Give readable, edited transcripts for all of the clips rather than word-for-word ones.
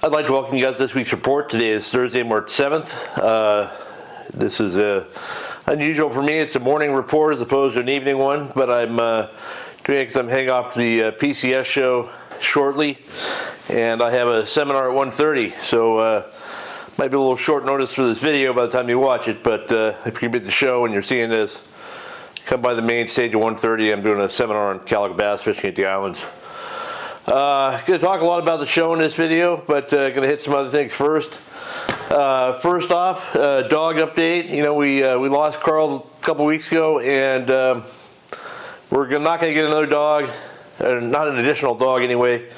I'd like to welcome you guys to this week's report. Today is Thursday, March 7th. This is unusual for me. It's a morning report as opposed to an evening one, but I'm doing it because I'm heading off to the PCS show shortly, and I have a seminar at 1:30, so might be a little short notice for this video by the time you watch it, but if you can be at the show and you're seeing this, come by the main stage at 1:30. I'm doing a seminar on calico bass fishing at the islands. Going to talk a lot about the show in this video, but going to hit some other things first. First off, dog update. You know, we lost Carl a couple weeks ago, and we're not going to get another dog, not an additional dog anyway.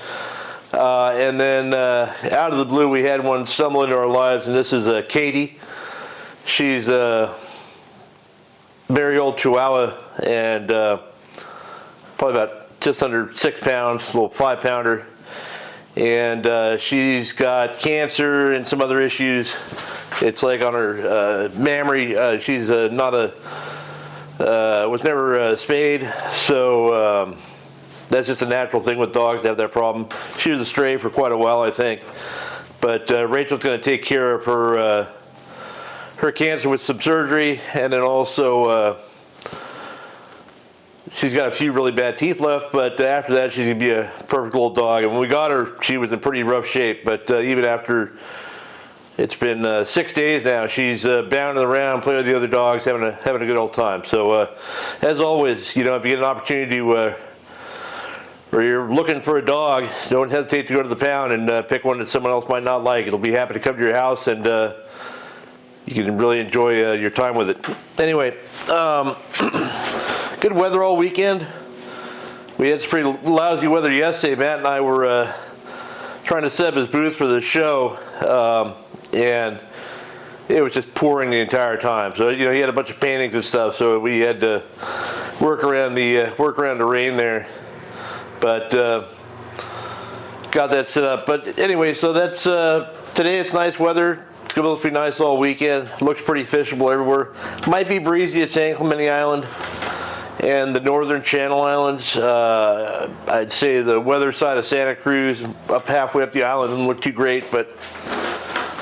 And then out of the blue, we had one stumble into our lives, and this is Katie. She's a very old Chihuahua, and probably about just under 6 pounds, a little 5-pounder, and she's got cancer and some other issues. It's like on her mammary. She's was never spayed, so that's just a natural thing with dogs to have that problem. She was a stray for quite a while, I think, but Rachel's going to take care of her cancer with some surgery, and then also she's got a few really bad teeth left, but after that she's going to be a perfect little dog. And when we got her, she was in pretty rough shape, but even after it's been 6 days now, she's bounding around, playing with the other dogs, having a good old time. So as always, you know, if you get an opportunity to or you're looking for a dog, don't hesitate to go to the pound and pick one that someone else might not like. It'll be happy to come to your house, and you can really enjoy your time with it. Anyway, good weather all weekend. We had some pretty lousy weather yesterday. Matt and I were trying to set up his booth for the show, and it was just pouring the entire time. So, you know, he had a bunch of paintings and stuff, so we had to work around the rain there. But got that set up. But anyway, so that's today. It's nice weather. It's going to be nice all weekend. Looks pretty fishable everywhere. Might be breezy at San Clemente Island and the northern Channel Islands. I'd say the weather side of Santa Cruz, up halfway up the island, doesn't look too great, but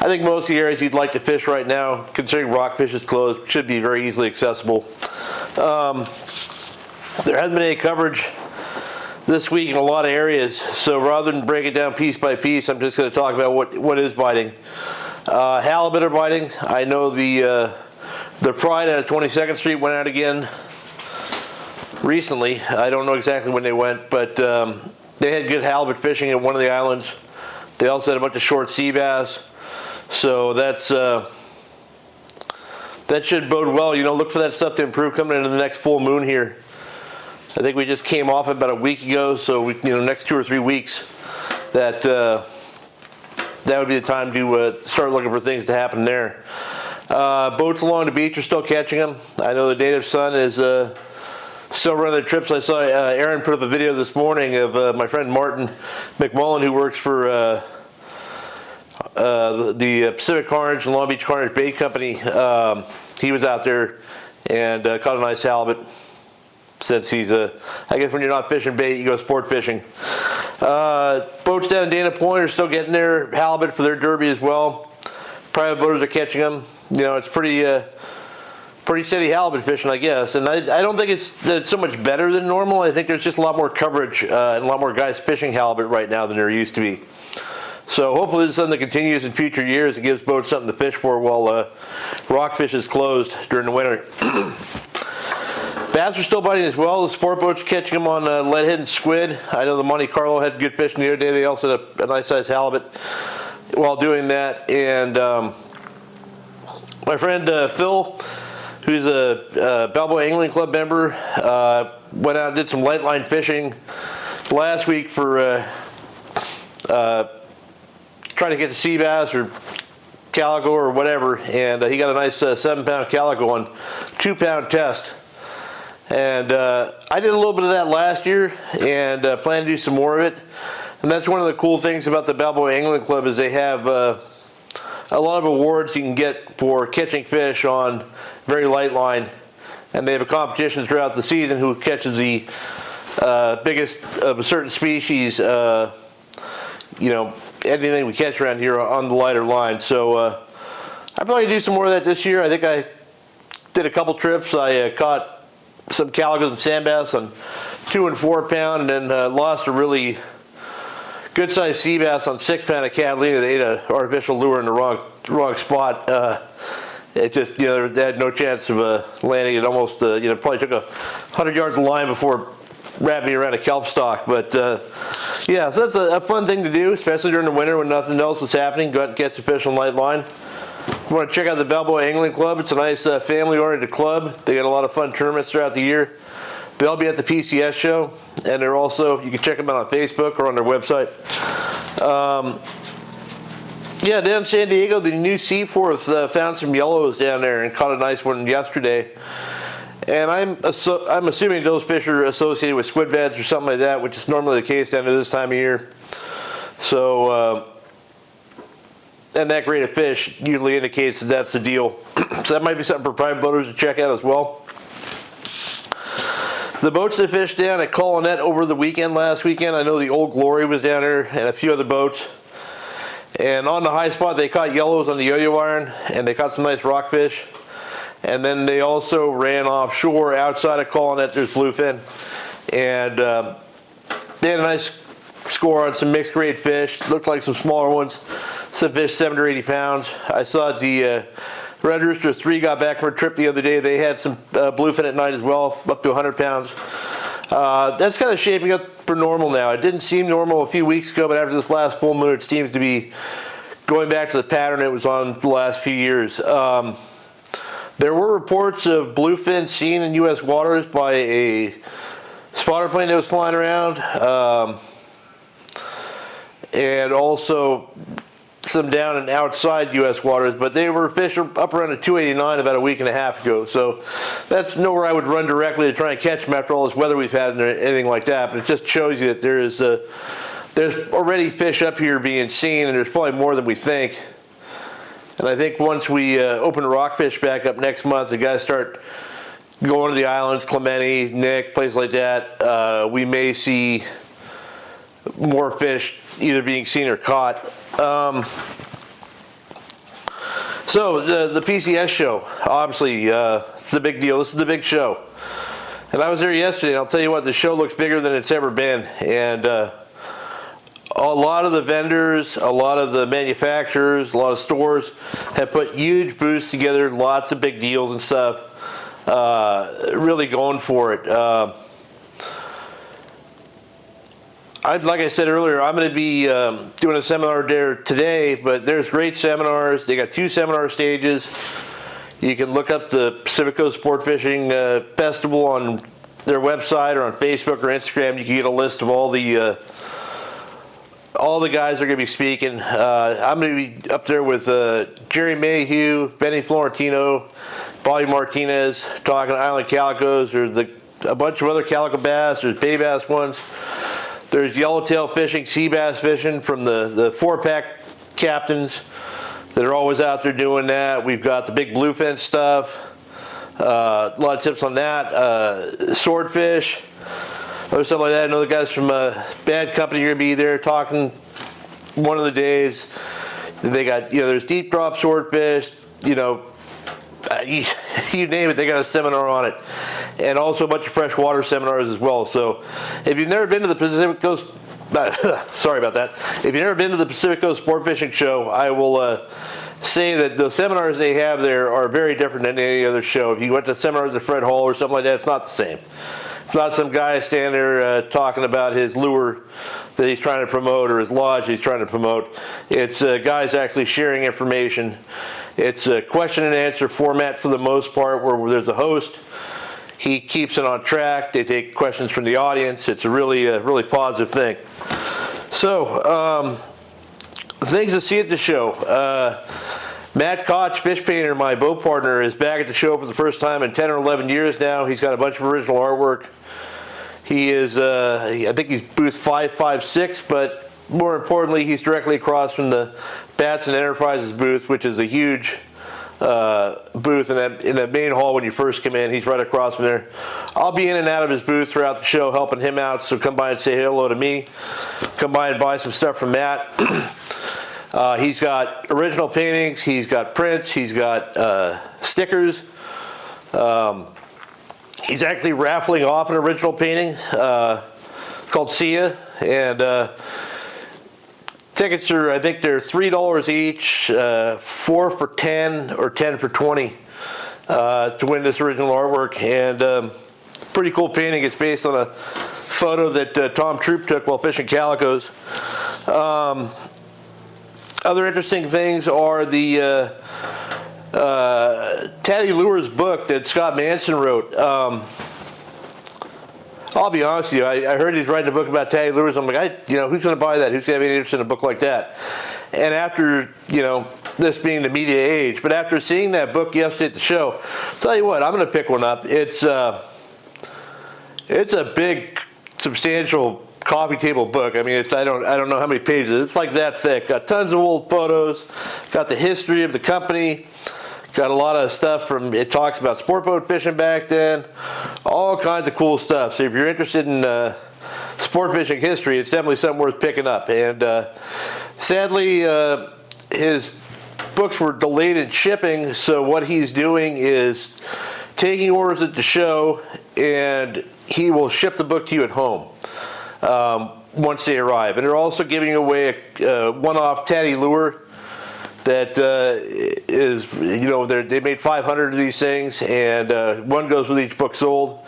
I think most of the areas you'd like to fish right now, considering Rockfish is closed, should be very easily accessible. There hasn't been any coverage this week in a lot of areas, so rather than break it down piece by piece, I'm just going to talk about what is biting. Halibut are biting. I know the Pride out of 22nd Street went out again recently. I don't know exactly when they went, but they had good halibut fishing at one of the islands. They also had a bunch of short sea bass, so that should bode well. You know, look for that stuff to improve coming into the next full moon here. I think we just came off about a week ago, so next 2 or 3 weeks, that would be the time to start looking for things to happen there. Boats along the beach are still catching them. I know the Native Sun is still running their trips. I saw Aaron put up a video this morning of my friend Martin McMullen, who works for the Pacific Coast and Long Beach Carnage Bait Company. He was out there and caught a nice halibut. Since he's I guess when you're not fishing bait, you go sport fishing. Boats down in Dana Point are still getting their halibut for their derby as well. Private boaters are catching them. You know, it's pretty steady halibut fishing, I guess. And I don't think it's so much better than normal. I think there's just a lot more coverage and a lot more guys fishing halibut right now than there used to be. So hopefully this is something that continues in future years and gives boats something to fish for while Rockfish is closed during the winter. Bass are still biting as well. The sport boats are catching them on leadhead and squid. I know the Monte Carlo had good fishing the other day. They also had a nice sized halibut while doing that. And my friend Phil, who's a Balboa Angling Club member, went out and did some light line fishing last week for trying to get the sea bass or calico or whatever. And he got a nice 7-pound calico on 2-pound test. And I did a little bit of that last year and plan to do some more of it. And that's one of the cool things about the Balboa Angling Club is they have a lot of awards you can get for catching fish on very light line. And they have a competition throughout the season who catches the biggest of a certain species anything we catch around here on the lighter line. So I'll probably do some more of that this year. I think I did a couple trips. I caught some calicos and sand bass on 2 and 4 pound, and then lost a really good sized sea bass on 6 pound of Catalina. They ate an artificial lure in the wrong spot. It just, they had no chance of landing. It almost, probably took 100 yards of line before wrapped me around a kelp stalk. But yeah, so that's a fun thing to do, especially during the winter when nothing else is happening. Go out and catch some fish on light line. If you want to check out the Balboa Angling Club, it's a nice family-oriented club. They got a lot of fun tournaments throughout the year. They'll be at the PCS show, and they're also, you can check them out on Facebook or on their website. Yeah, down in San Diego, the new Seaforth found some yellows down there and caught a nice one yesterday. And I'm assuming those fish are associated with squid beds or something like that, which is normally the case down at this time of year. So, and that grade of fish usually indicates that that's the deal. So that might be something for private boaters to check out as well. The boats that fished down at Colonet over the weekend, last weekend, I know the Old Glory was down there and a few other boats. And on the high spot, they caught yellows on the yo-yo iron, and they caught some nice rockfish. And then they also ran offshore outside of Colonet. There's bluefin, and they had a nice score on some mixed grade fish. Looked like some smaller ones. Some fish 70 or 80 pounds. I saw the Red Rooster 3 got back from a trip the other day. They had some bluefin at night as well, up to 100 pounds. That's kind of shaping up for normal now. It didn't seem normal a few weeks ago, but after this last full moon, it seems to be going back to the pattern it was on the last few years. There were reports of bluefin seen in U.S. waters by a spotter plane that was flying around, and also some down and outside U.S. waters, but they were fish up around a 289 about a week and a half ago. So that's nowhere I would run directly to try and catch them after all this weather we've had and anything like that. But it just shows you that there's already fish up here being seen, and there's probably more than we think. And I think once we open the rockfish back up next month, the guys start going to the islands, Clemente, Nick, places like that, we may see more fish either being seen or caught. So the PCS show, obviously, it's the big deal. This is the big show. And I was there yesterday, and I'll tell you what, the show looks bigger than it's ever been. And a lot of the vendors, a lot of the manufacturers, a lot of stores have put huge booths together, lots of big deals and stuff, really going for it. Like I said earlier, I'm going to be doing a seminar there today, but there's great seminars. They got 2 seminar stages. You can look up the Pacific Coast Sportfishing Festival on their website or on Facebook or Instagram. You can get a list of all the guys that are going to be speaking. I'm going to be up there with Jerry Mayhew, Benny Florentino, Bobby Martinez, talking island calicos. There's a bunch of other calico bass. There's bay bass ones. There's yellowtail fishing, sea bass fishing from the 4-pack captains that are always out there doing that. We've got the big bluefin stuff. A lot of tips on that. Swordfish, other stuff like that. I know the guys from Bad Company are going to be there talking one of the days. They got, there's deep drop swordfish, you name it, they got a seminar on it. And also a bunch of freshwater seminars as well. So if you've never been to the Pacific Coast, sorry about that. If you've never been to the Pacific Coast Sportfishing Show, I will say that the seminars they have there are very different than any other show. If you went to seminars at Fred Hall or something like that, it's not the same. It's not some guy standing there talking about his lure that he's trying to promote or his lodge he's trying to promote. It's guys actually sharing information. It's a question and answer format for the most part, where there's a host. He keeps it on track. They take questions from the audience. It's a really positive thing. So, things to see at the show. Matt Koch, fish painter, my boat partner, is back at the show for the first time in 10 or 11 years now. He's got a bunch of original artwork. He is, I think he's booth 556, but more importantly, he's directly across from the Batson Enterprises booth, which is a huge booth in that main hall when you first come in. He's right across from there. I'll be in and out of his booth throughout the show helping him out, so come by and say hello to me. come by and buy some stuff from Matt. He's got original paintings, he's got prints, he's got stickers. He's actually raffling off an original painting called Sia, and tickets are, I think they're $3 each, 4 for 10 or 10 for 20 to win this original artwork. And pretty cool painting. It's based on a photo that Tom Troop took while fishing calicos. Other interesting things are the Tatty Lures book that Scott Manson wrote. I'll be honest with you, I heard he's writing a book about Tatty Lures. I'm like, who's going to buy that? Who's going to have any interest in a book like that? And after, this being the media age, but after seeing that book yesterday at the show, I'll tell you what, I'm going to pick one up. It's a big, substantial coffee table book. I mean, I don't know how many pages. It's like that thick. Got tons of old photos. Got the history of the company. Got a lot of stuff from, it talks about sport boat fishing back then. All kinds of cool stuff. So if you're interested in sport fishing history, it's definitely something worth picking up. And sadly, his books were delayed in shipping. So what he's doing is taking orders at the show, and he will ship the book to you at home once they arrive. And they're also giving away a one-off Tatty lure that is, they made 500 of these things, and one goes with each book sold.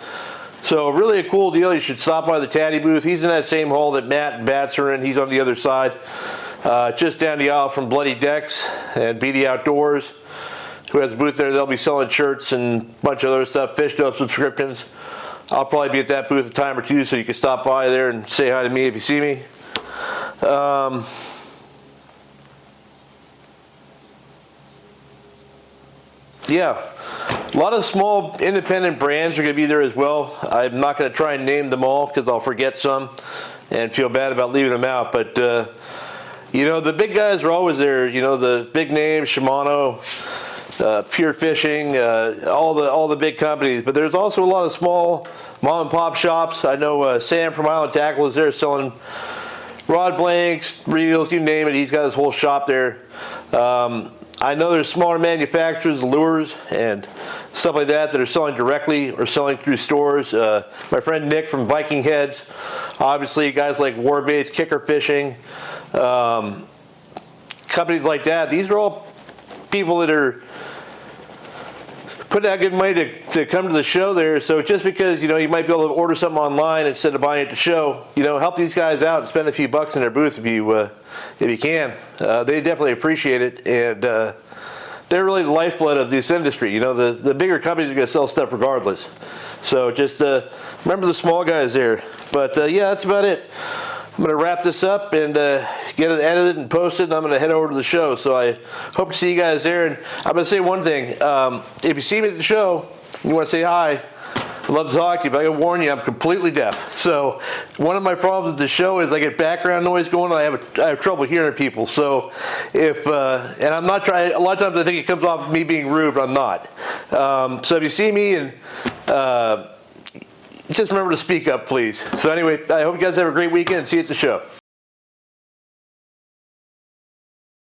So really a cool deal. You should stop by the Tatty booth. He's in that same hall that Matt and Bats are in. He's on the other side, just down the aisle from Bloody Decks and BD Outdoors, who has a booth there. They'll be selling shirts and a bunch of other stuff, Fish Dope subscriptions. I'll probably be at that booth a time or two, so you can stop by there and say hi to me if you see me. Yeah, a lot of small independent brands are going to be there as well. I'm not going to try and name them all because I'll forget some and feel bad about leaving them out. But, the big guys are always there. The big names, Shimano, Pure Fishing, all the big companies. But there's also a lot of small mom and pop shops. I know Sam from Island Tackle is there selling rod blanks, reels, you name it. He's got his whole shop there. I know there's smaller manufacturers, lures, and stuff like that are selling directly or selling through stores. My friend Nick from Viking Heads, obviously guys like Warbaits, Kicker Fishing, companies like that. These are all people that are putting out good money to come to the show there. So just because, you might be able to order something online instead of buying it at the show, help these guys out and spend a few bucks in their booth if you can. They definitely appreciate it, and they're really the lifeblood of this industry. The bigger companies are going to sell stuff regardless. So just remember the small guys there. But yeah, that's about it. I'm going to wrap this up and get it edited and posted, and I'm going to head over to the show. So I hope to see you guys there. And I'm going to say one thing. If you see me at the show and you want to say hi, I'd love to talk to you, but I got to warn you, I'm completely deaf. So one of my problems with the show is I get background noise going on. I have trouble hearing people. So and I'm not trying, a lot of times I think it comes off me being rude, but I'm not. So if you see me and just remember to speak up, please. So anyway, I hope you guys have a great weekend and see you at the show.